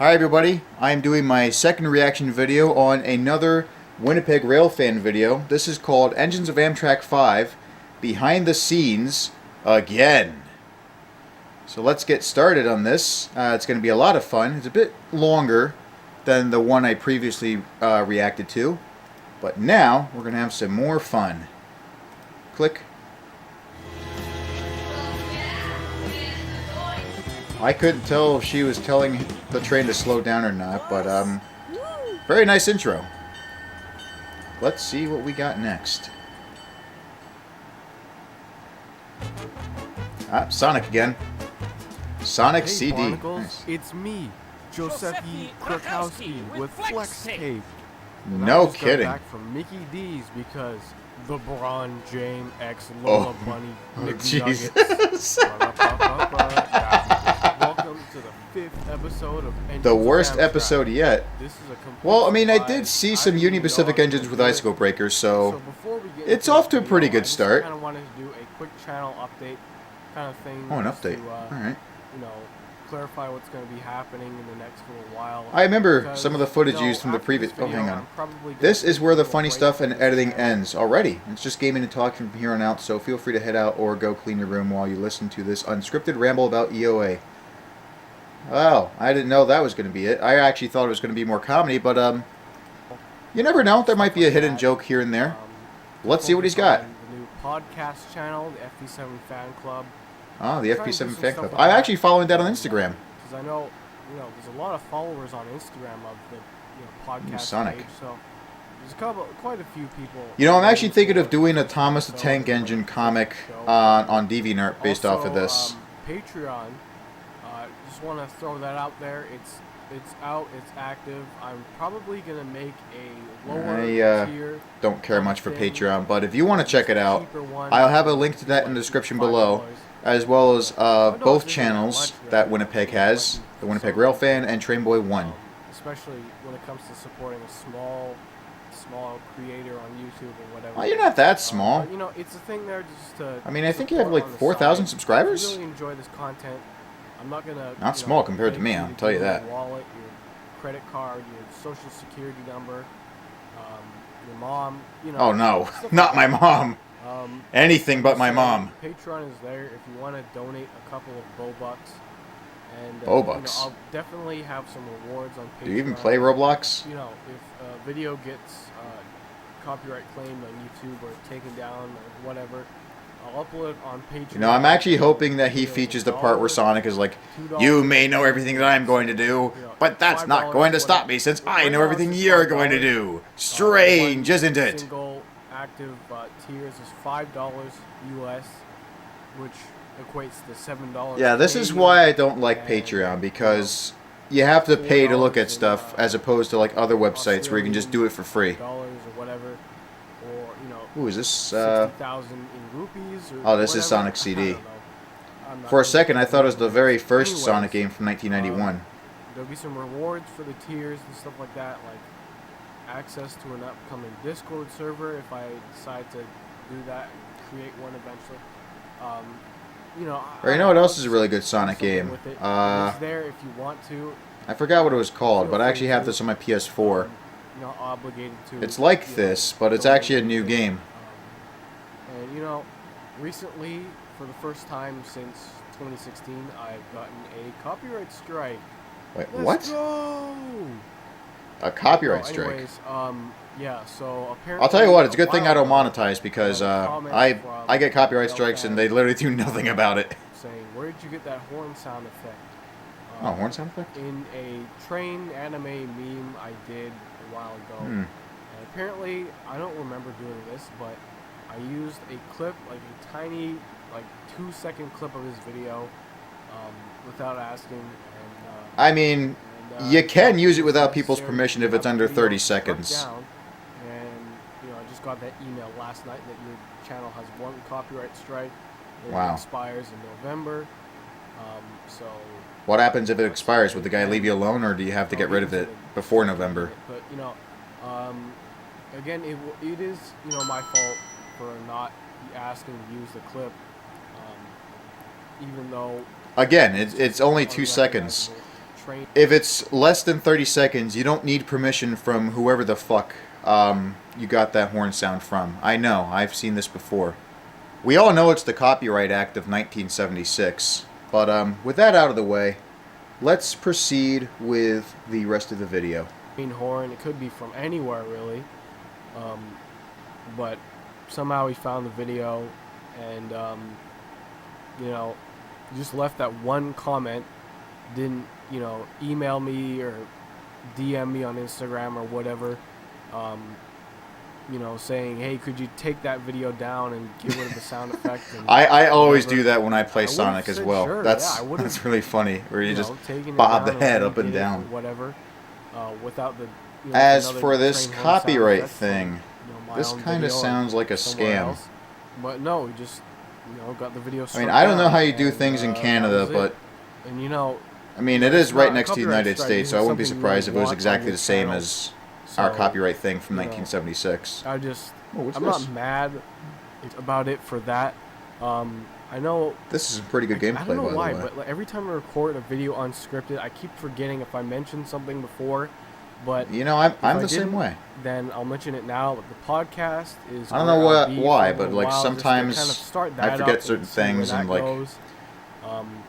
Hi everybody, I am doing my second reaction video on another Winnipeg Railfan video. This is called Engines of Amtrak 5 Behind the Scenes Again. So let's get started on this. It's going to be a lot of fun. It's a bit longer than the one I previously reacted to. But now we're going to have some more fun. Click. I couldn't tell if she was telling the train to slow down or not, but very nice intro. Let's see what we got next. Sonic again. Sonic CD. Nice. It's me, Giuseppe Krakowski with Flex Tape. No I just kidding. Got back from Mickey D's because LeBron James X Lola Bunny Jesus. Welcome to the 5th episode of Engines The worst of Amtrak. episode yet. This is a complete Well, I mean, I surprise. did see some Union Pacific engines with icicle breakers, so before we get it's into off to a this pretty video, good I just start. kind of wanted to do a quick channel update kind of thing. Oh, an just update. To, Alright. You know, clarify what's going to be happening in the next little while. I remember Because, some of the footage you know, used from the after previous... this Oh, video, hang on. I'm probably gonna This is where the take a funny break stuff from and this editing channel. ends already. It's just gaming and talking from here on out, so feel free to head out or go clean your room while you listen to this unscripted ramble about EOA. Well, I didn't know that was going to be it. I actually thought it was going to be more comedy, but you never know. There might be a hidden joke here and there. Let's see what he's got. The new podcast channel, the FP7 Fan Club. Oh, the Trying to do FP7 some Fan stuff Club. with I'm that. actually following that on Instagram. Because I know, there's a lot of followers on Instagram of the podcast Sonic. page, so there's quite a few people. You know, I'm actually thinking of doing a Thomas the Tank Engine comic on DeviantArt based off of this. Patreon. Just want to throw that out there. It's out. It's active. I'm probably gonna make a lower tier. Don't care much for Patreon, but if you want to check it out, I'll have a link to that in the description below, as well as both channels that Winnipeg has, the Winnipeg Railfan and Trainboy1. Especially when it comes to supporting a small creator on YouTube or whatever. Well, you're not that small. It's a thing there just to. I mean, I think you have support like on the 4,000 side. subscribers? If you really enjoy this content, I'm not gonna. Not small compared to me, I'll tell you that. Your wallet, your credit card, your social security number, your mom. Oh no, stuff not my like that. mom. Anything but my So, mom. Patreon is there if you want to donate a couple of Bobucks. And Bobucks? I'll definitely have some rewards on Patreon. Do you even play Roblox? If a video gets copyright claimed on YouTube or taken down or whatever, I'll upload it on Patreon. You know, I'm actually hoping that he features the part where Sonic is like, "You may know everything that I'm going to do, but that's not going to stop me since I know everything you're going to do." Strange, isn't it? Single active tiers is $5 US, which equates to $7. Yeah, this is why I don't like Patreon, because you have to pay to look at stuff as opposed to like other websites where you can just do it for free. Dollars or whatever, or Ooh, is this 60,000 in rupees. Or oh, this is whatever. Sonic CD. I don't know. I'm not For a really second, I thought it was the very first Anyways, Sonic game from 1991. There'll be some rewards for the tiers and stuff like that, like access to an upcoming Discord server if I decide to do that and create one eventually. Or you know what else is a really good Sonic something game? with it. It's there if you want to. I forgot what it was called, but I actually have this on my PS4. You're not obligated to. It's like this, but it's actually a new game. And recently, for the first time since 2016, I've gotten a copyright strike. Wait, Let's what? Go! A copyright strike? Anyways, yeah. So apparently, I'll tell you what, it's a good thing I don't monetize, because I get copyright strikes and they literally do nothing about it. Saying, where did you get that horn sound effect? Oh, horn sound effect? In a train anime meme I did a while ago. And apparently, I don't remember doing this, but I used a clip, like a tiny, 2-second clip of his video, without asking. And, I mean, you can use it without people's permission if it's under 30 seconds. And I just got that email last night that your channel has one copyright strike. It Wow. expires in November. So. What happens if it expires? Would the guy leave you alone, or do you have to get rid of it before November? But again, it is my fault for not asking to use the clip, even though. Again, it's only 2 seconds. train. If it's less than 30 seconds, you don't need permission from whoever the fuck you got that horn sound from. I know, I've seen this before. We all know it's the Copyright Act of 1976, but with that out of the way, let's proceed with the rest of the video. Horn. It could be from anywhere, really. But somehow he found the video, and you know, just left that one comment. Didn't, you know, email me or DM me on Instagram or whatever. You know, saying, hey, could you take that video down and get rid of the sound effect? And I always do that when I play Sonic as well. Sure, that's yeah, that's really funny, where you just taking bob the it down head or up and redid it or down. whatever, without the. You know, As another for this train horn sound copyright effect thing, from, you know, my this own kind of video or sounds like a somewhere scam. else. But no, we just, you know, got the video. I mean, I don't know how you do and, things in that Canada, was it. but And you know, I mean, it is it's right not a next to the copyright United strike, States, so I it's wouldn't be something you surprised if it was want on exactly your the same channel. as our So, copyright thing from you know, 1976. I just, Oh, what's I'm this? not mad about it for that. I know. This is some pretty good gameplay, I don't know by why, the way. but like, every time I record a video unscripted, I keep forgetting if I mentioned something before. But You know, I'm I the same didn't, way. then I'll mention it now. But the podcast is. I don't know where I'll be why, for a but little like while, just to sometimes kind of start I that forget up certain and see where things, that and like goes.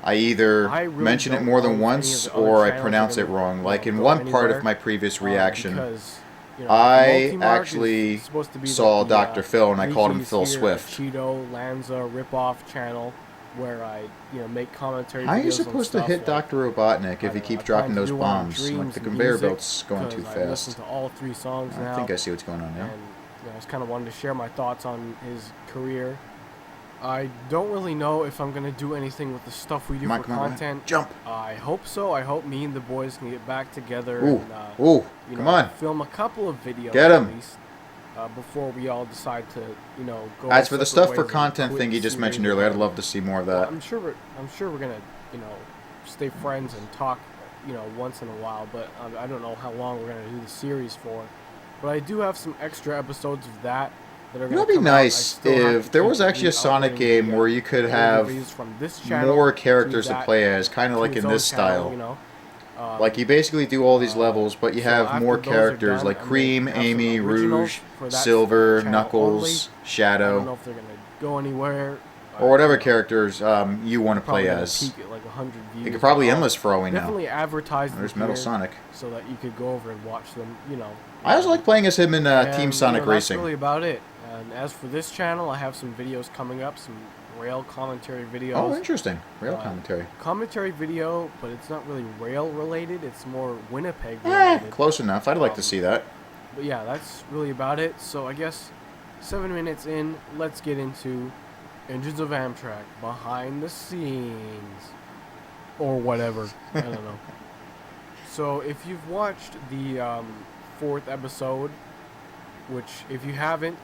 I either I really mention it don't more than know if any of once the other or I channels pronounce are it gonna, wrong. you Like know, in go one part anywhere, of my previous reaction, because, you know, I Multi Mark actually is supposed to be saw like the, Dr. Phil and I called him Mickey's Phil here, Swift. Cheeto Lanza ripoff channel where I, you know, make commentary. How are you videos on supposed to stuff hit like, Dr. Robotnik I if he don't know, keeps I dropping plan to those do one on bombs? Like dreams the and conveyor music, belt's going too 'cause I listen fast. to all 3 songs now. I think I see what's going on now. And you know, I just kind of wanted to share my thoughts on his career. I don't really know if I'm gonna do anything with the stuff we do for Come on, content. jump! I hope so. I hope me and the boys can get back together Ooh, and ooh, you come know, on! film a couple of videos Get 'em. at least before we all decide to, you know, go. As for our the separate stuff for ways and content quit thing you the just series mentioned or earlier, I'd whatever. love to see more of Well, that. I'm sure we're gonna, you know, stay friends and talk, you know, once in a while. But I don't know how long we're gonna do the series for. But I do have some extra episodes of that are You gonna know, it'd be come out. I nice still have if to there keep was actually a Sonic re-uploading game where you could old have reviews from this channel more characters to to that, play as, kind of to like his in own this channel, style. you know. Like you basically do all these levels, but you So have after more those are characters done, like I'm gonna Cream, have some Amy, originals Rouge, for that Silver, channel Knuckles, only. I don't know Shadow, if they're gonna go anywhere. or whatever You know, characters you want to probably play gonna as. peak at like 100 views. It could probably but I'll endless for all we know. Definitely advertise them There's Metal here Sonic. so that you could go over and watch them. You know. I also like playing as him in And, Team Sonic you know, Racing. That's really about it. And as for this channel, I have some videos coming up, some rail commentary videos. Oh, interesting. Rail commentary. Commentary video, but it's not really rail related. It's more Winnipeg related. Close enough. I'd like to see that. But yeah, that's really about it. So I guess 7 minutes in, let's get into Engines of Amtrak behind the scenes or whatever. I don't know. So if you've watched the 4th episode, which if you haven't,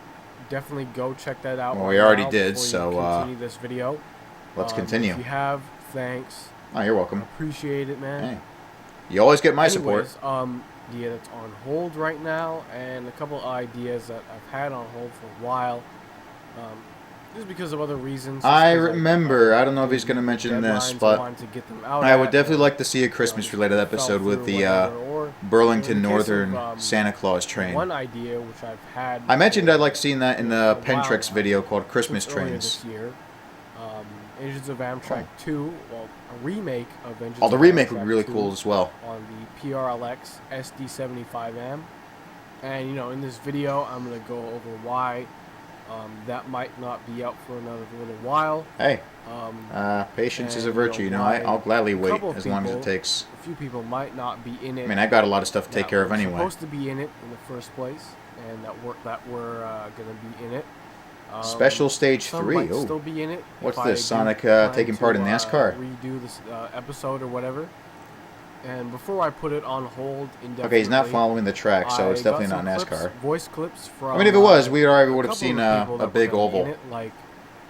definitely go check that out. Well, right we already now did, before you so, continue this video. Let's continue. If you have, thanks. Oh, you're welcome. Appreciate it, man. Hey. You always get my support. Anyways, yeah, that's on hold right now, and a couple ideas that I've had on hold for a while, just because of other reasons. I remember. I don't know if he's going to mention this, but I would definitely like to see a Christmas-related episode with the Burlington Northern Santa Claus train. One idea which I've had. I mentioned I'd like seeing that in the Pentrix video called Christmas earlier Trains. This year, Engines of Amtrak 2, well, a remake of Engines. Oh, the of remake Amtrak would be really 2 cool as well. on the PRLX SD75M, and you know, in this video, I'm gonna go over why that might not be out for another little while. Hey, patience is a virtue. You know, I'll gladly wait as long as it takes. A few people might not be in it. I mean, I got a lot of stuff to take care of anyway. Supposed to be in it in the first place, and that were gonna be in it. Special Stage Some 3. might Oh, still be in it. what's if this? I do Sonic plan taking to, part in NASCAR. Redo this episode or whatever. And before I put it on hold indefinitely, Okay, he's not following the track, so it's I got definitely not some NASCAR. voice clips from. I mean, if it was, we already would have couple seen of people a that big were gonna be oval. in it, like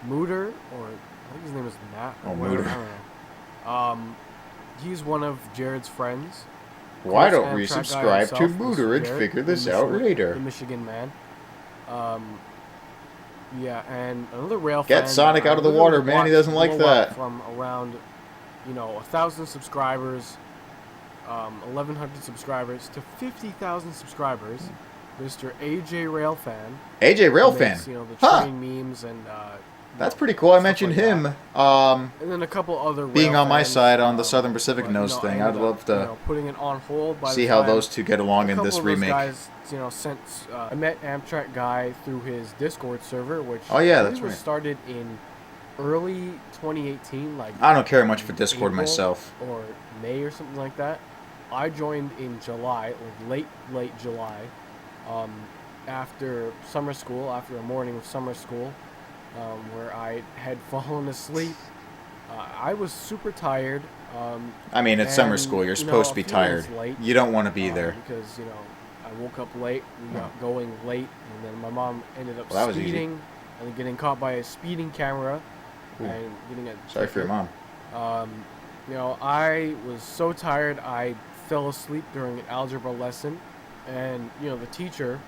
Mooter, or I think his name is Matt. Oh, or whatever, Mooter. I don't know. He's one of Jared's friends. Why Of don't course, we Amtrak guy subscribe to himself is Mooter and Jared, figure the this out The later? Michigan man. Yeah, and another rail Get fan Sonic that out of the I water, literally man. He doesn't like watched blow up that. From around, 1,000 subscribers 1,100 subscribers to 50,000 subscribers. Mr. AJ Railfan. AJ Who Railfan. makes, the Huh. train memes and That's pretty cool. I stuff mentioned like him. and then a couple other Being on my Railfans, side on the Southern Pacific but, Nose I thing, ended I'd love up, to putting it on hold. By see the how time those two get along a in couple this of those remake. guys, sent. I met Amtrak guy through his Discord server, which Oh, yeah, I that's believe was right. started in early 2018. Like I don't care much for Discord April myself. or May or something like that. I joined in July, like late July, after summer school, after a morning of summer school, where I had fallen asleep. I was super tired. I mean, it's summer and, school. You're supposed to be a few minutes tired. late, You don't want to be there. because I woke up late. We got going late, and then my mom ended up Well, that was easy. speeding and getting caught by a speeding camera Ooh. and getting a Sorry for your ticket. mom. I was so tired I fell asleep during an algebra lesson, and the teacher,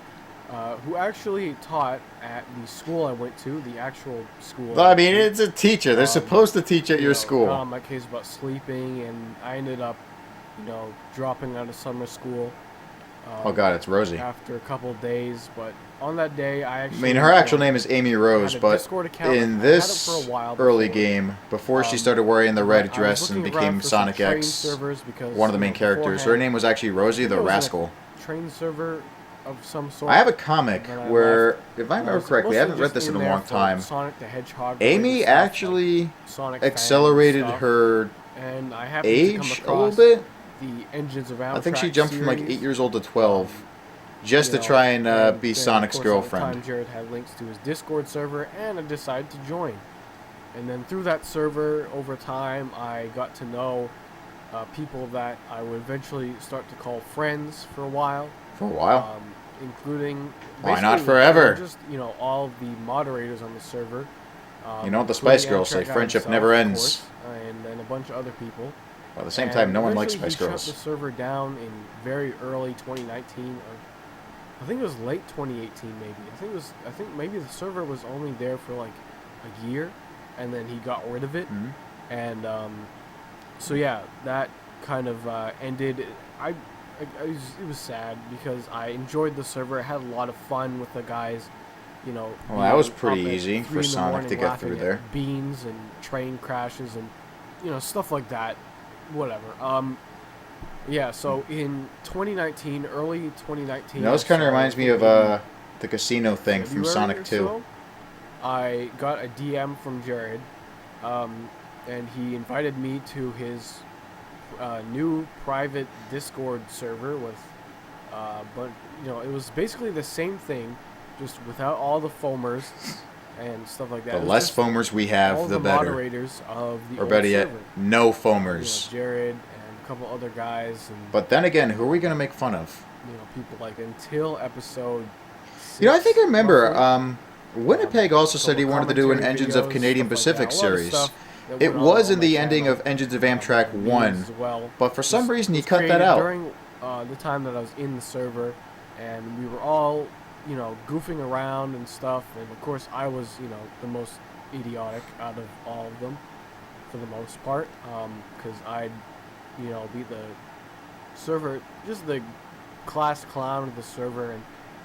who actually taught at the school I went to, the actual school. Well, I mean, it's a teacher. They're supposed to teach at your got school. on my case about sleeping, and I ended up, dropping out of summer school. Oh God, it's Rosie. After a couple of days, but on that day, I I actually. mean, her actual name is Amy Rose, had a but Discord account. in I had it this for a while early before. game, before she Um, started wearing the but red I was dress and looking around became for some Sonic train X, servers because, one of the main characters, her beforehand, name was actually Rosie I the think it was in a Rascal. train server of some sort. I have a comic and then I where, left. if I I remember was correctly, I mostly haven't read just this in a there long for time. Sonic the Hedgehog Amy related stuff, like actually Sonic fan accelerated stuff. her And I happened to come age a across little bit. the Engines of Amtrak I think she jumped from like 8 series, years old to 12, um, just to try and be then, Sonic's of course, girlfriend. At the time, Jared had links to his Discord server, and I decided to join. And then through that server, over time, I got to know people that I would eventually start to call friends for a while. For a while. Including Why not basically, forever? just all of the moderators on the server. You know what the including Spice Girls say, Amtrak guy friendship himself, never of ends. course, and then a bunch of other people. Well, at the same time, no one likes Eventually Spice he Girls. shut the server down in very early 2019, or I think it was late 2018, maybe. I think maybe the server was only there for like a year, and then he got rid of it. Mhm. And so yeah, that kind of ended. It was sad because I enjoyed the server. I had a lot of fun with the guys. Well, that was being pretty up at easy 3 for in the Sonic morning to get laughing through at there. Beans and train crashes and stuff like that. Whatever. Yeah. So in 2019, early 2019. This kind of reminds me of the casino thing from February Sonic or 2. so, I got a DM from Jared, and he invited me to his new private Discord server with, but it was basically the same thing, just without all the foamers and stuff like that. The It was less just foamers we all have, the better. moderators of the Or old better yet, server. no foamers. Jared and a couple other guys, and But then again, who are we going to make fun of? people like until episode. I think I remember, roughly. Winnipeg also said he Couple wanted to do an commentary Engines of videos, Canadian stuff like that. Pacific A lot of series. stuff that It went was on in my the ending channel, of Engines of Amtrak memes 1, as well. but for some This reason he was cut that created out. during the time that I was in the server, and we were all goofing around and stuff, and of course I was the most idiotic out of all of them for the most part, because I'd be the server, just the class clown of the server, and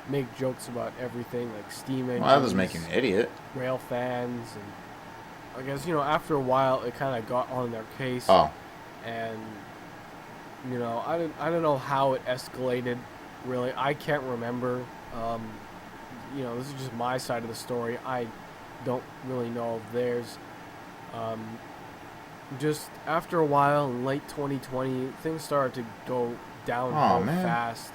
make jokes about everything like steam engines. Well, that was making an idiot. Rail fans, and I guess after a while it kind of got on their case. Oh. And I don't know how it escalated. Really, I can't remember. This is just my side of the story. I don't really know of theirs. Just after a while in late 2020, things started to go downhill man. fast.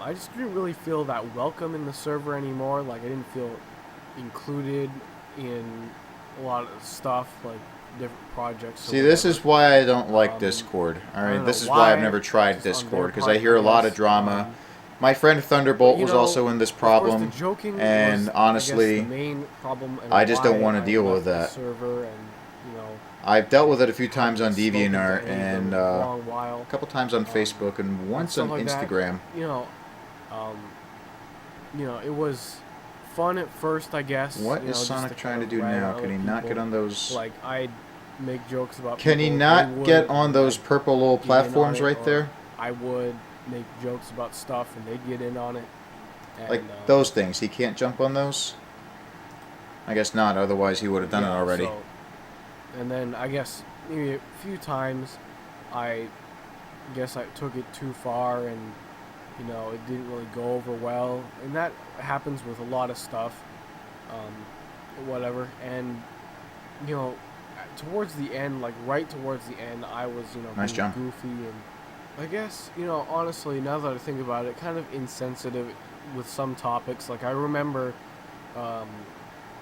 I just didn't really feel that welcome in the server anymore. Like, I didn't feel included in a lot of stuff, like different projects. See, this is why I don't like Discord. I Alright, don't this know is why I've why, never tried just on their Discord, because part, I hear a lot guess. of drama. My friend Thunderbolt was also in this Of course, problem, the joking and was, honestly, I guess, the main problem, and I just don't why want to I deal left with the that. server, and I've dealt with it a few times on spoken to DeviantArt, any of them and in a a long while. couple times on Facebook, and once stuff on like that. Instagram. It was fun at first, I guess. What is just Sonic to trying kind to of do rag now? on Can he other not people. get on those? Like, I'd make jokes about Can he people. not get on those I'd purple little get in on platforms it, right or there? I would make jokes about stuff and they'd get in on it. And, Like those things. He can't jump on those? I guess not, otherwise he would have done it yeah, already. so, and then I guess maybe a few times I guess I took it too far and, you know, it didn't really go over well. And that happens with a lot of stuff. Whatever. And, you know, towards the end, like right towards the end, I was, you know, Nice being jump. goofy and I guess, you know, honestly, now that I think about it, kind of insensitive with some topics. Like I remember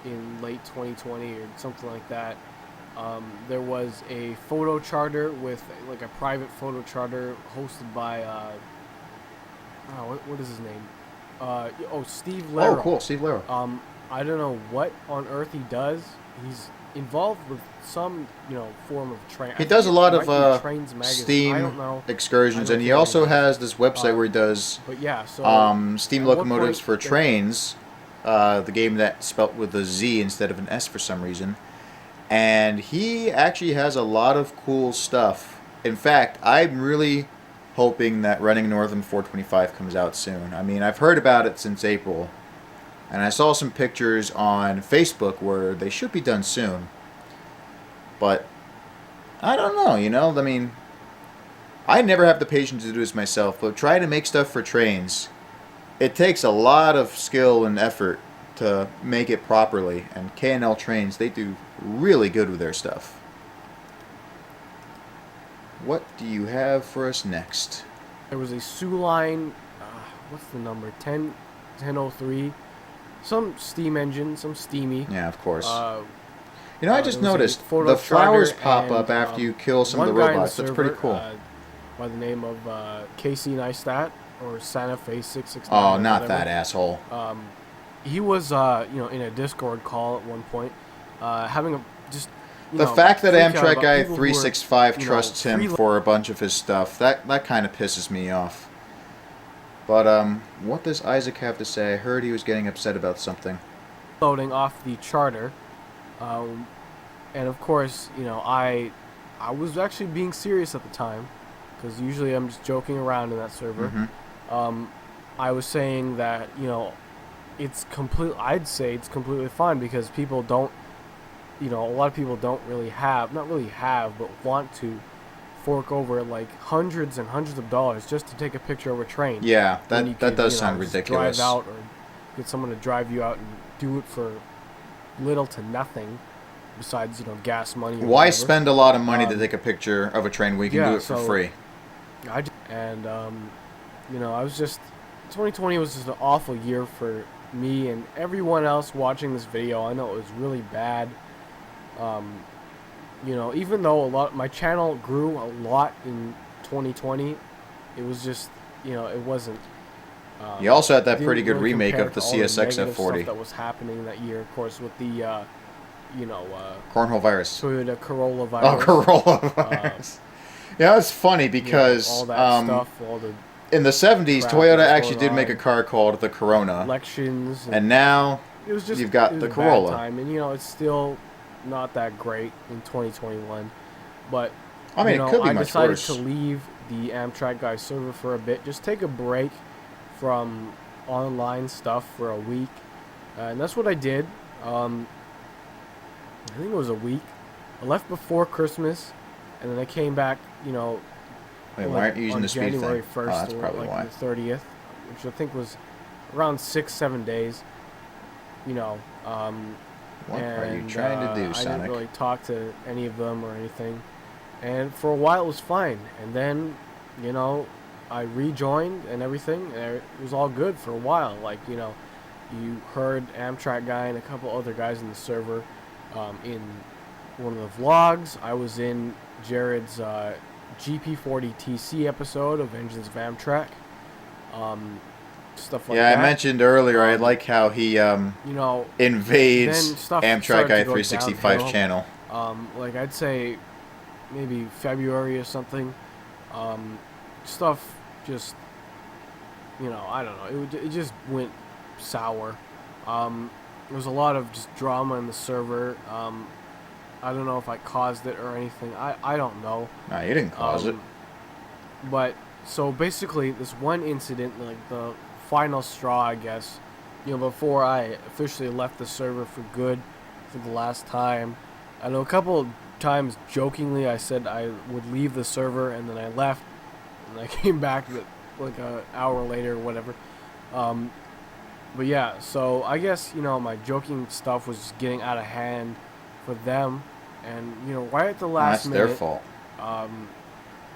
in late 2020 or something like that, there was a photo charter with like a private photo charter hosted by what is his name? Steve Lero. Oh, cool. Steve Lero. I don't know what on earth he does. He's involved with some, you know, form of train. He does a lot of Trains Magazine. I steam don't know. excursions, I don't and he care also anymore. has this website where he does But yeah, so steam at one locomotives point, for trains. The game that spelt with a Z instead of an S for some reason. And he actually has a lot of cool stuff. In fact, I'm really hoping that Running Northern 425 comes out soon. I mean, I've heard about it since April. And I saw some pictures on Facebook where they should be done soon. But I don't know, you know? I mean, I never have the patience to do this myself, but trying to make stuff for trains, it takes a lot of skill and effort to make it properly. And K&L Trains, they do really good with their stuff. What do you have for us next? there was a Soo Line, what's the number? 1003. Some steam engine, some steamy. Yeah, of course. Uh, You know, I there just was a noticed photo the flowers charter pop and, up after you kill some of one the guy in robots. That's pretty server, cool. By the name of Casey Neistat, or Santa Fe 669. Oh, or not whatever. that asshole. He was, you know, in a Discord call at one point, having a just. You The know, fact that freak out Amtrak about Guy people who are, 365 you know, trusts him freelo- for a bunch of his stuff, that kind of pisses me off. But, what does Isaac have to say? I heard he was getting upset about something. Loading off the charter, and of course, you know, I was actually being serious at the time, because usually I'm just joking around in that server. Mm-hmm. I was saying that, you know, I'd say it's completely fine because people don't, you know, a lot of people don't really not really have, but want to fork over like hundreds and hundreds of dollars just to take a picture of a train. Yeah, When you that could, does you know, sound just ridiculous. Drive out or get someone to drive you out and do it for little to nothing, besides, you know, gas money. Or Why whatever. spend a lot of money to take a picture of a train when you can do it for free? You know, I was just 2020 was just an awful year for me and everyone else watching this video. I know it was really bad. You know, even though my channel grew a lot in 2020, it was just, you know, it wasn't. You also had that didn't pretty good really remake compare of the to all CSX negative F40. stuff that was happening that year, of course, with the, you know, Cornhole virus. Toyota Corolla Oh, virus. Corolla virus. Yeah, it's funny because all that stuff, all the in the 70s, crap Toyota that's actually going did make a on. car called the Corona. elections. And now it was just you've got it was the a bad Corolla. time, and you know, it's still not that great in 2021. But I mean, you know, it could be I much decided worse. to leave the Amtrak Guy server for a bit, just take a break from online stuff for a week, and that's what I did. I think it was a week. I left before Christmas, and then I came back, you know, Wait, like, why aren't you using on the speed January thing? 1st, Oh, that's or probably like why. the 30th, which I think was around 6-7 days. You know, What and, are you trying to do, I Sonic? didn't really talk to any of them or anything, and for a while it was fine. And then, you know, I rejoined and everything, and it was all good for a while. Like, you know, you heard Amtrak Guy and a couple other guys in the server. In one of the vlogs, I was in Jared's GP40TC episode of Engines of Amtrak. Stuff like Yeah, that. I mentioned earlier, I like how he You know, invades then stuff Amtrak started Guy to go 365 downhill. channel. Like I'd say maybe February or something. Stuff just, you know, I don't know. It just went sour. There was a lot of just drama in the server. I don't know if I caused it or anything. I don't know. Nah, you didn't cause it. But so basically, this one incident, like the final straw, I guess, before I officially left the server for good for the last time. I know a couple of times jokingly I said I would leave the server, and then I left, and I came back like an hour later or whatever. But yeah, so I guess my joking stuff was just getting out of hand for them, and right at the last That's minute, their fault.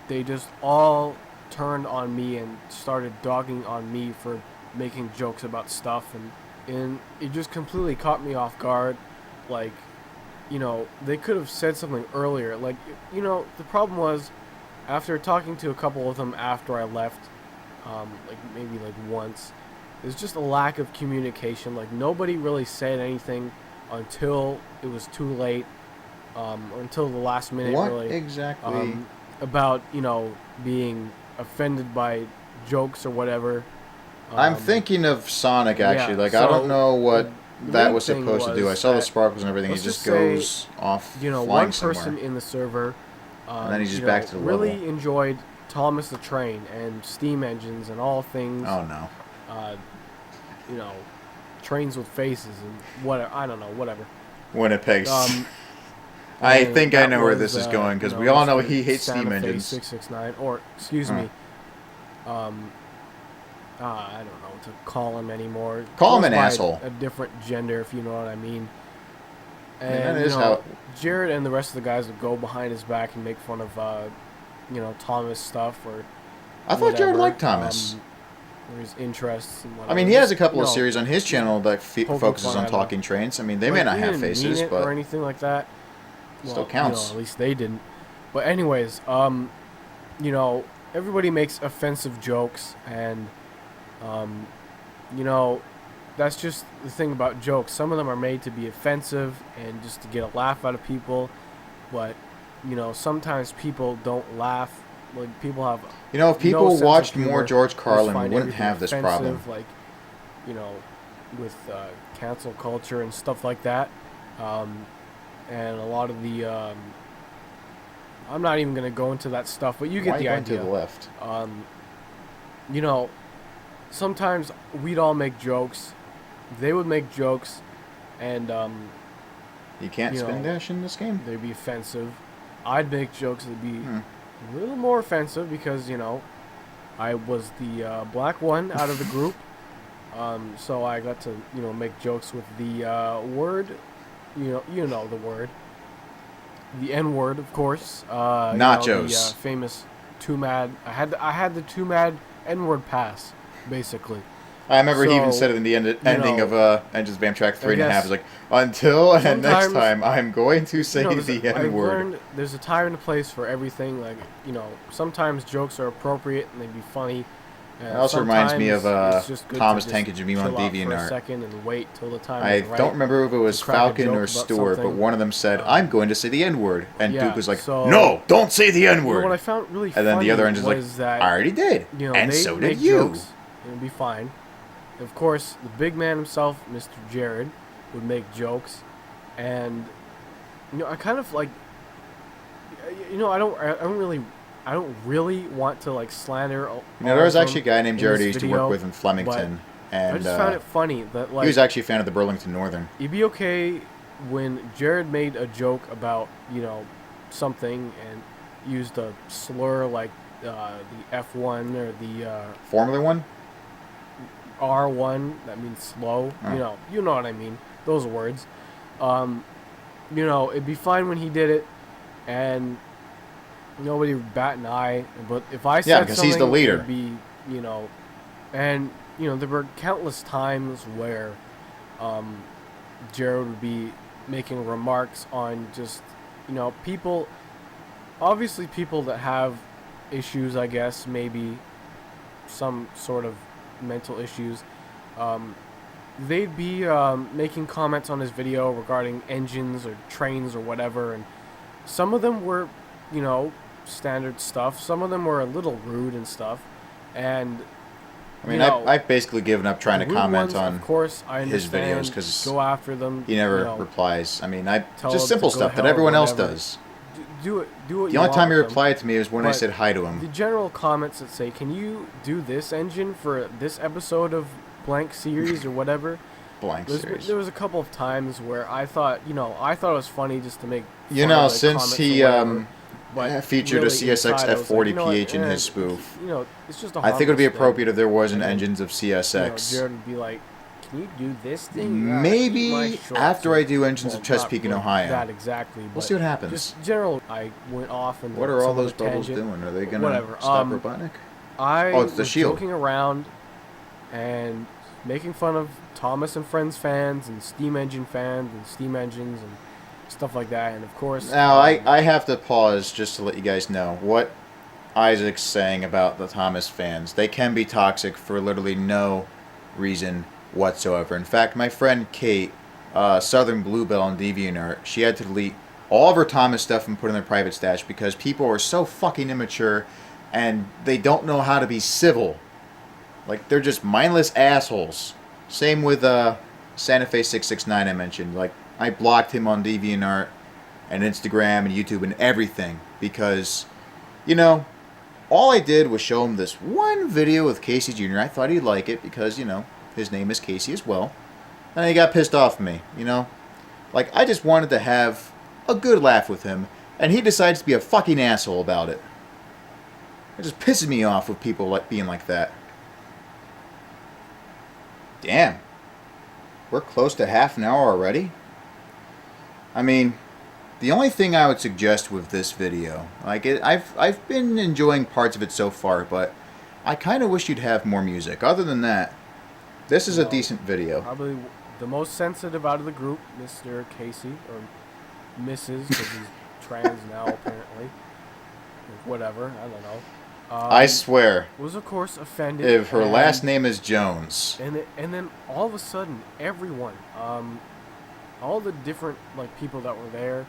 they just all turned on me and started dogging on me for making jokes about stuff, and it just completely caught me off guard. Like, they could have said something earlier. Like, the problem was, after talking to a couple of them after I left, like maybe like once, there's just a lack of communication. Like, nobody really said anything until it was too late, or until the last minute. What really, exactly? about being offended by jokes or whatever. I'm thinking of Sonic, actually. Yeah, like, I don't know what the that main was thing supposed to do. I was saw the that, sparkles and everything. He let's just just say, goes off flying one somewhere. person in the server, And then he's just back to the really level. enjoyed Thomas the Train and steam engines and all things. Oh, no. You know, trains with faces and whatever. I don't know, whatever. Winnipeg. Um, I and think I that know where was, this is going, because we Mr. all know he hates Santa steam Fe engines. 669, or excuse me, I don't know what to call him anymore. Call him Goes an by asshole. A different gender, if you know what I mean. And that is how- Jared and the rest of the guys would go behind his back and make fun of Thomas stuff or I thought Jared whatever, liked Thomas. or his interests and whatever. I mean, he has a Just, couple of series on his channel that poking focuses fun on at him. talking trains. I mean, they Like, may not we have didn't mean faces, it but or anything like that. still Well, counts. at least they didn't. But anyways, everybody makes offensive jokes, and that's just the thing about jokes. Some of them are made to be offensive and just to get a laugh out of people, but sometimes people don't laugh. Like, people have if people sense of watched humor, more George just Carlin, we find wouldn't everything have this offensive, problem. like, with cancel culture and stuff like that, and a lot of the I'm not even gonna go into that stuff, but you get Why the going idea. to the left? Sometimes we'd all make jokes. They would make jokes, and You can't you spin know, dash in this game? they'd be offensive. I'd make jokes that'd be Hmm. a little more offensive because I was the black one out of the group. So I got to make jokes with the word, you know the word, the N word, of course. Nachos. The famous too mad. I had the too mad N word pass, basically. I remember he even So, said it in the ending know, of Engines of Amtrak 3.5. guess He's like, until and next sometimes, time, I'm going to say there's the I've N word. learned there's a time and a place for everything. Like, sometimes jokes are appropriate and they'd be funny. It also reminds me of Sometimes it's just good Thomas to Tank just and Jimmy on chill out for a DeviantArt. second and wait till the time I is right. don't remember if it was to crack a Falcon joke or about Stewart, but something. one of them said, I'm going to say the N word. And yeah, Duke was like, so- no, don't say the N word. What I found really And funny then the other end is like, was that I already did. And they so make did you. jokes, and it'd be fine. Of course, the big man himself, Mr. Jared, would make jokes, and I kind of like, I don't really want to like slander. There was actually a guy named in Jared this I used to video, work with in Flemington. And I just found it funny that like he was actually a fan of the Burlington Northern. it'd be okay when Jared made a joke about something and used a slur like the F1 or the Formula One? R1, that means slow. Oh. You know what I mean. Those words. It'd be fine when he did it, and nobody would bat an eye. But if I said because he's the something, leader. it'd be and there were countless times where Jared would be making remarks on just people, obviously people that have issues, I guess, maybe some sort of mental issues. They'd be making comments on his video regarding engines or trains or whatever, and some of them were standard stuff. Some of them were a little rude and stuff, and I mean, I've basically given up trying to comment on of course, I his understand. videos because Go after them. he never replies. I mean, Tell just them simple to go to stuff that hell or everyone else whatever. does. Do what you The only want time he with them. replied to me was when I But said hi to The him. general comments that say, "Can you do this engine for this episode of blank series or whatever?" Blank series. There was a couple of times where I thought it was funny just to make. You fun know, of the since comments he or whatever, but featured a really CSX inside, I was like, F40 you know what, PH in his spoof, it's just a I think it would be harmless thing. appropriate if there wasn't And then, engines of CSX. Jared would be like, "Can you do this thing?" Eat my Maybe shorts." after I do engines of Well, Chesapeake and not Ohio. that exactly. We'll But see what happens. Just general, I went off and What are all some those other bubbles tangent. doing? Are they gonna Whatever. stop Robotnik? I Oh, it's the was shield. joking around and making fun of Thomas and Friends fans and Steam Engine fans and Steam Engines and stuff like that. And of course, Now, I have to pause just to let you guys know what Isaac's saying about the Thomas fans. They can be toxic for literally no reason whatsoever. In fact, my friend Kate, Southern Bluebell on DeviantArt, she had to delete all of her Thomas stuff and put in their private stash because people are so fucking immature and they don't know how to be civil. Like, they're just mindless assholes. Same with Santa Fe 669 I mentioned. Like, I blocked him on DeviantArt and Instagram and YouTube and everything because, all I did was show him this one video with Casey Jr. I thought he'd like it because, his name is Casey as well. And he got pissed off at me, Like, I just wanted to have a good laugh with him, and he decides to be a fucking asshole about it. It just pisses me off with people like being like that. Damn. We're close to half an hour already? I mean, the only thing I would suggest with this video, I've been enjoying parts of it so far, but I kind of wish you'd have more music. Other than that, this is a decent video. Probably the most sensitive out of the group, Mr. Casey, or Mrs., because he's trans now, apparently. Whatever, I don't know. I swear, Was, of course, offended. if her last name is Jones. And then all of a sudden, everyone, all the different people that were there,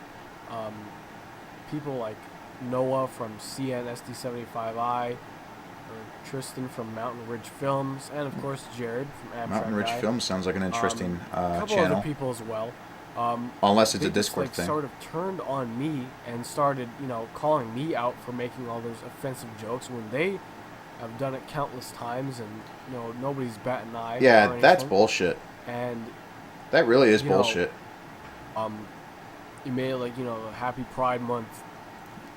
people like Noah from CNSD75I, or Tristan from Mountain Ridge Films, and of course Jared from Amtrak. Mountain Ridge Films sounds like an interesting a couple channel. other people as well. Unless it's they a Discord just, thing. Sort of turned on me and started, calling me out for making all those offensive jokes when they have done it countless times, and nobody's batting an eye. Yeah, or that's anything. bullshit. And That really is bullshit. You made a Happy Pride Month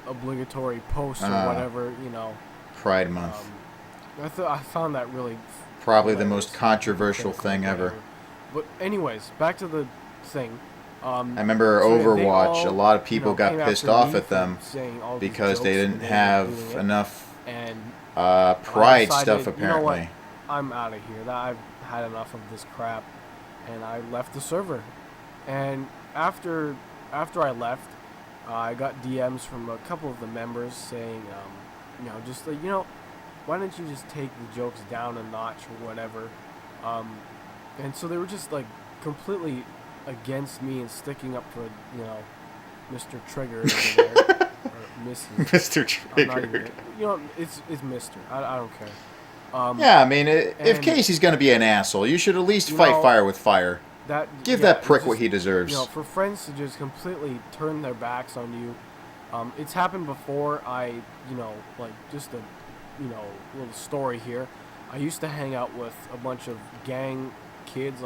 obligatory post or whatever. Pride Month. I found that really Probably the hilarious. most controversial thing ever. But anyways, back to the thing. I remember So they Overwatch, all, a lot of people got came pissed after off me at them for saying all these because they jokes didn't when they were have doing it. enough And pride I stuff, decided, you know what? apparently. I'm out of here. I've had enough of this crap, and I left the server. And after I left, I got DMs from a couple of the members saying, just like, why don't you just take the jokes down a notch or whatever? And so they were just completely against me and sticking up for Mr. Trigger over there. Or Mrs. Mr. I'm not Triggered. even, it's Mr. I don't care. Yeah, I mean, if and- Casey's going to be an asshole, you should at least fight fire with fire. Give that prick what he deserves. For friends to just completely turn their backs on you, it's happened before. Just a, little story here. I used to hang out with a bunch of gang kids,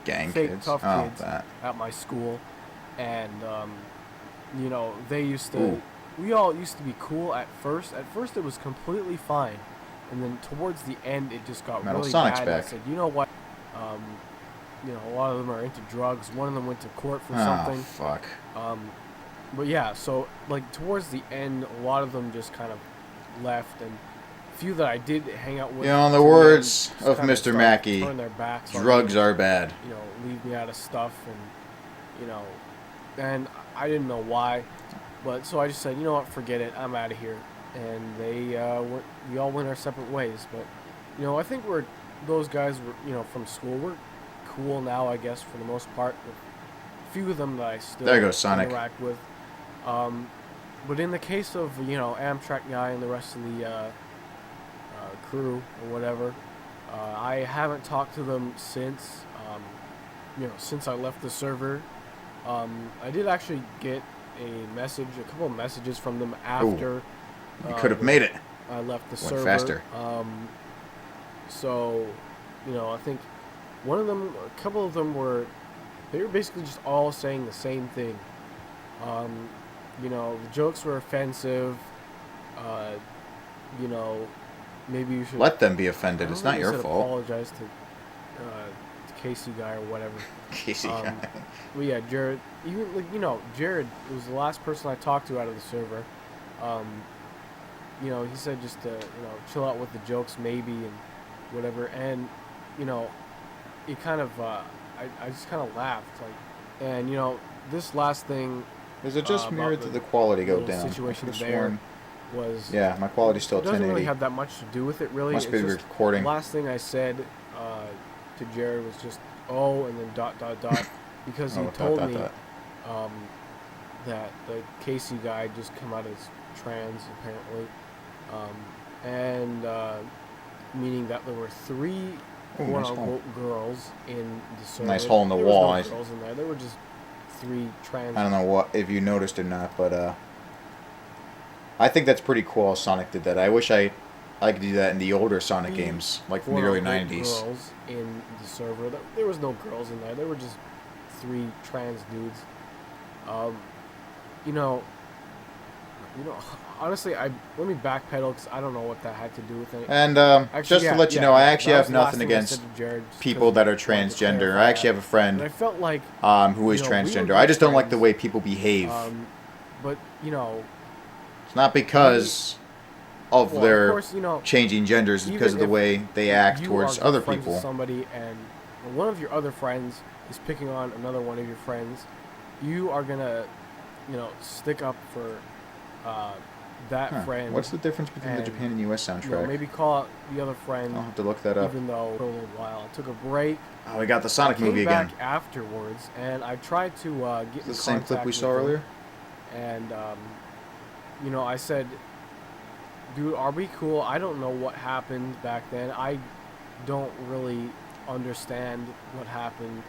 Gang fake kids. tough Oh, kids that. at my school, and they used to. Ooh. We all used to be cool at first. At first, it was completely fine, and then towards the end, it just got Metal really Sonic's bad. And I back. said, you know what? A lot of them are into drugs. One of them went to court for Oh, something. fuck. But yeah, so towards the end, a lot of them just kind of left, and a few that I did hang out with. In the to the words end, just of kinda Mr. started Mackey, turning their backs on drugs me, are bad. leave me out of stuff, and and I didn't know why, but so I just said, you know what, forget it, I'm out of here, and we all went our separate ways. But I think those guys were from school. We're cool now, I guess, for the most part. With a few of them that I still There goes Sonic. interact with. But in the case of Amtrak guy and the rest of the crew or whatever, I haven't talked to them since, since I left the server. I did actually get a couple of messages from them after. You could have made it. I left the Went server. faster. So, I think a couple of them they were basically just all saying the same thing. The jokes were offensive. Maybe you should let them be offended. It's not your fault. Apologize to Casey guy or whatever. Casey guy. But yeah, Jared. Even Jared was the last person I talked to out of the server. He said just to chill out with the jokes maybe and whatever. And it kind of I just kind of laughed and this last thing. Is it just mirrored to the quality go down? Situation there was my quality's still 1080. It doesn't really have that much to do with it, really. Must be the recording. The last thing I said to Jared was just and then ... because he told me that the Casey guy just come out as trans apparently, and meaning that there were 3 quote-unquote girls in the server. Nice hole in the there wall. Was no girls in there. There were just 3 trans. I don't know if you noticed or not, but I think that's pretty cool. Sonic did that. I wish I could do that in the older Sonic games, like from the early '90s. Girls in the server. There was no girls in there. There were just 3 trans dudes. Honestly, let me backpedal because I don't know what that had to do with it. And just to let you know, I actually have nothing against people that are transgender. I actually have a friend I felt like, who is transgender. I just don't like the way people behave. But it's not because of their of course, changing genders, it's because of the way they act towards other people. Somebody and one of your other friends is picking on another one of your friends, you are gonna, stick up for that friend. What's the difference between the Japan and US soundtrack? Maybe call out the other friend. I'll have to look that up. Even though for a little while, I took a break. Oh, we got the Sonic movie again. Back afterwards, and I tried to get the same clip we saw earlier. And I said, dude, are we cool? I don't know what happened back then. I don't really understand what happened,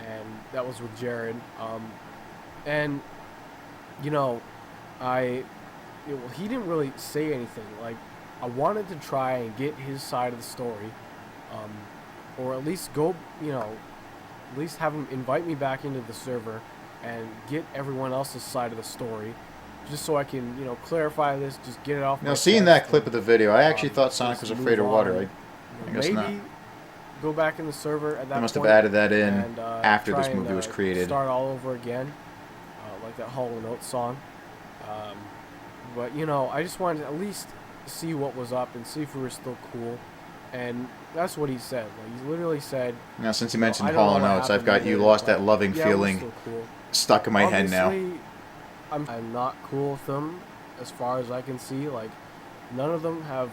and that was with Jared. He didn't really say anything. Like, I wanted to try and get his side of the story, or at least go, at least have him invite me back into the server and get everyone else's side of the story, just so I can, clarify this, just get it off. Now, seeing that clip of the video, I actually thought Sonic was afraid of water. I guess not. Go back in the server at that point. They must have added that in and, after this movie was created. Start all over again, like that Hall & Oates song. But I just wanted to at least see what was up and see if we were still cool, and that's what he said. Like, he literally said. Now, since you mentioned Hall & Oates, I've got you lost that loving feeling stuck in my head now. I'm not cool with them, as far as I can see. Like, none of them have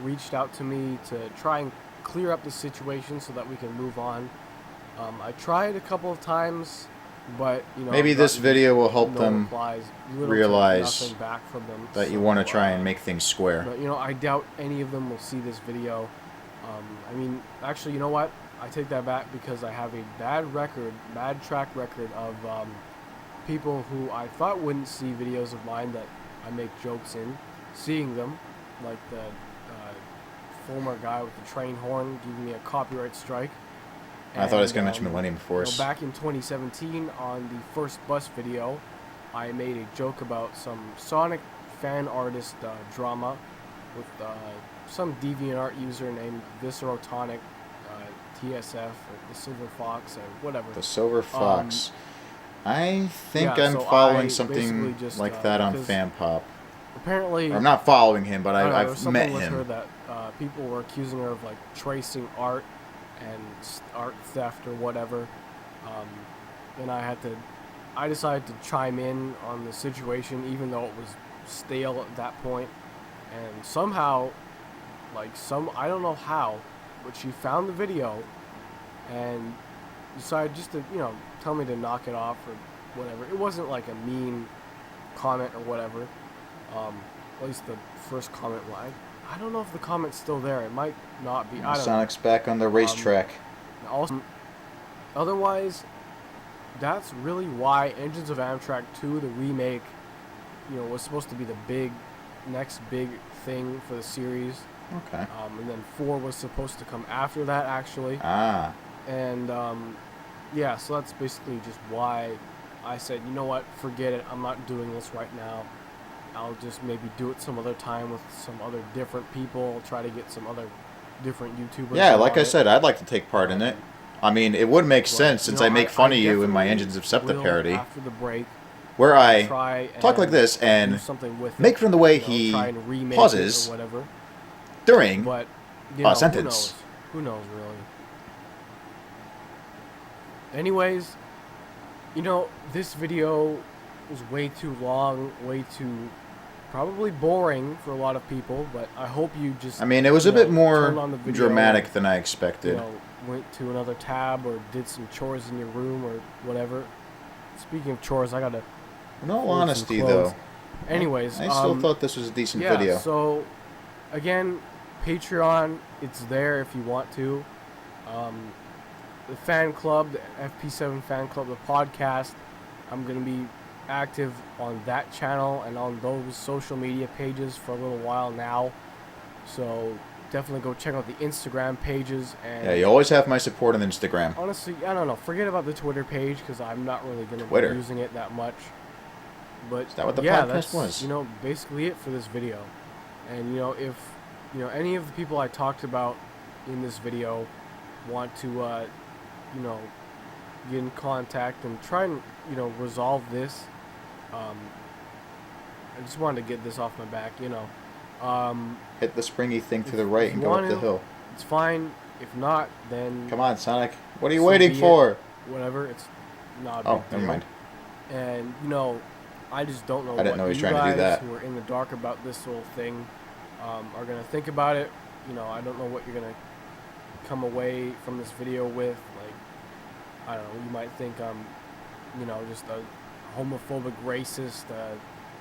reached out to me to try and clear up the situation so that we can move on. I tried a couple of times, but maybe this video will help them realize back from them. that you want to try and make things square. But I doubt any of them will see this video. Actually, you know what? I take that back because I have a bad track record of people who I thought wouldn't see videos of mine that I make jokes in, seeing them, like the former guy with the train horn giving me a copyright strike. I thought I was going to mention Millennium Force. Back in 2017, on the first bus video, I made a joke about some Sonic fan artist drama with some DeviantArt user named Viscerotonic TSF, or the Silver Fox, or whatever. The Silver Fox. I think I'm following something like that on FanPop. Apparently, I'm not following him, but I've met him. Her that people were accusing her of like tracing art and art theft or whatever, and I decided to chime in on the situation, even though it was stale at that point. And somehow, I don't know how, but she found the video and decided just to tell me to knock it off or whatever. It wasn't like a mean comment or whatever. At least the first comment, I don't know if the comment's still there. It might not be. I don't know. Sonic's back on the racetrack. Also, otherwise, that's really why Engines of Amtrak 2, the remake, was supposed to be the next big thing for the series. Okay. And then 4 was supposed to come after that, actually. Ah. And, yeah, so that's basically just why I said, you know what, forget it. I'm not doing this right now. I'll just maybe do it some other time with some other different people. Try to get some other different YouTubers. Yeah, like I said, I'd like to take part in it. I mean, it would make sense since I make fun of you in my Engines of SEPTA parody, after the break, where I talk like this and make from the way he pauses during a sentence. Who knows, really? Anyways, this video was way too long, way too probably boring for a lot of people, but I hope you just... I mean, it was a bit more dramatic and, than I expected. Went to another tab or did some chores in your room or whatever. Speaking of chores, I gotta... In all honesty, though, anyways, I still thought this was a decent yeah, video. So, again, Patreon, it's there if you want to. The fan club, the FP7 fan club, the podcast, I'm going to be active on that channel and on those social media pages for a little while now. So definitely go check out the Instagram pages. And yeah, you always have my support on Instagram. Honestly, I don't know. Forget about the Twitter page because I'm not really going to be using it that much. But is that what the yeah, podcast was? Basically it for this video. And if any of the people I talked about in this video want to get in contact and try and resolve this, I just wanted to get this off my back. Hit the springy thing to the right and go up the hill. It's fine. If not, then come on, Sonic. What are you waiting for? Whatever. It's not. Oh, never mind. And I just don't know. I didn't know he was trying to do that. Who are in the dark about this whole thing are gonna think about it. I don't know what you're gonna come away from this video with. Like, I don't know. You might think I'm, just a homophobic racist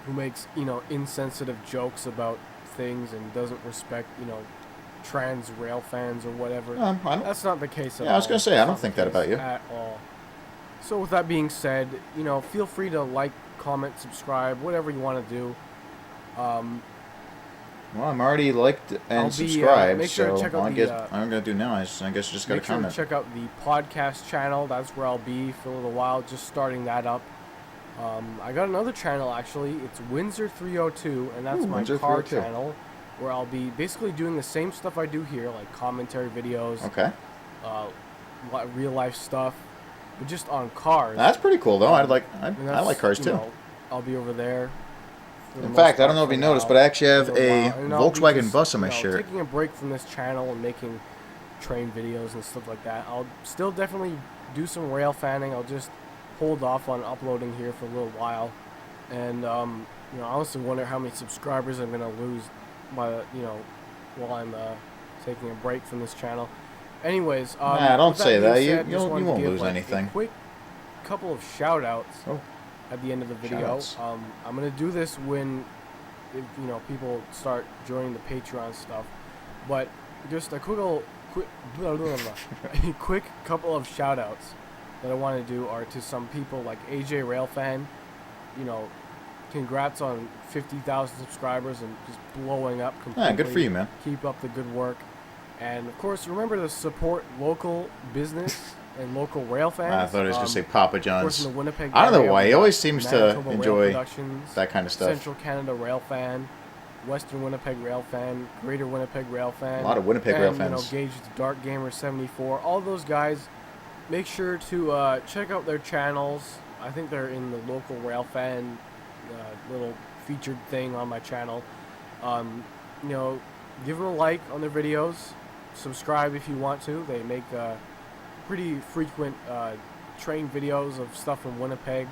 who makes insensitive jokes about things and doesn't respect trans rail fans or whatever. That's not the case at all. Yeah, I was gonna say I don't think that about you at all. So with that being said, feel free to like, comment, subscribe, whatever you want to do. Well, I'm already liked and subscribed, make sure to check out I'm gonna do now. I guess you just gotta comment. Make sure to check out the podcast channel. That's where I'll be for a little while, just starting that up. I got another channel actually. It's Windsor 302, and that's my car channel, where I'll be basically doing the same stuff I do here, like commentary videos. Okay. Real life stuff, but just on cars. That's pretty cool though. I like cars too. I'll be over there. In fact, I don't know if you noticed, but I actually have a Volkswagen bus on my shirt. Taking a break from this channel and making train videos and stuff like that. I'll still definitely do some rail fanning. I'll just hold off on uploading here for a little while. And I honestly wonder how many subscribers I'm gonna lose by while I'm taking a break from this channel. Anyways, don't say that. Said, you won't lose anything. A quick couple of shout outs. Oh. At the end of the video. I'm gonna do this when people start joining the Patreon stuff, but just a quick couple of shout outs that I want to do are to some people like AJ Railfan. Congrats on 50,000 subscribers and just blowing up completely. Yeah, good for you, man. Keep up the good work, and of course remember to support local business and local rail fans. I thought he was going to say Papa John's. In the Winnipeg I don't know area, why. He always seems to Manitoba enjoy that kind of stuff. Central Canada Rail Fan, Western Winnipeg Rail Fan, Greater Winnipeg Rail Fan. A lot of Winnipeg Rail fans. Gage the Dark Gamer 74. All those guys, make sure to check out their channels. I think they're in the local Rail Fan little featured thing on my channel. Give them a like on their videos. Subscribe if you want to. They make pretty frequent train videos of stuff from Winnipeg.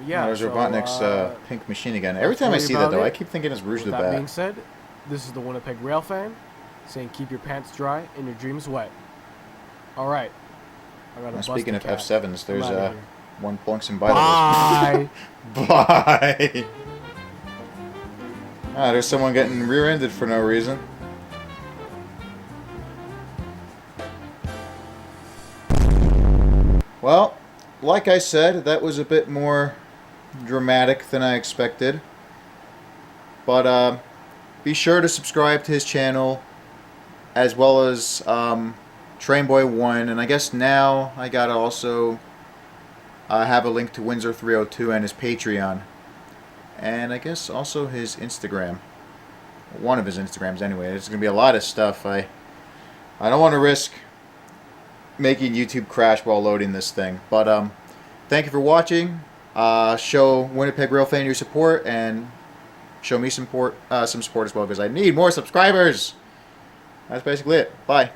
Yeah, there's Robotnik's pink machine again. Every time I see that, though, I keep thinking it's Rouge the Bat. That being said, this is the Winnipeg Rail Fan saying keep your pants dry and your dreams wet. All right. Speaking of F7s, there's one plunks in by. Bye. Bye. Ah, there's someone getting rear-ended for no reason. Well, like I said, that was a bit more dramatic than I expected. But be sure to subscribe to his channel, as well as Trainboy1, and I guess now I gotta also have a link to Windsor 302 and his Patreon, and I guess also his Instagram, one of his Instagrams anyway. There's gonna be a lot of stuff. I don't want to risk making YouTube crash while loading this thing, but thank you for watching. Show Winnipeg Rail Fan your support, and show me some support as well, because I need more subscribers. That's basically it. Bye.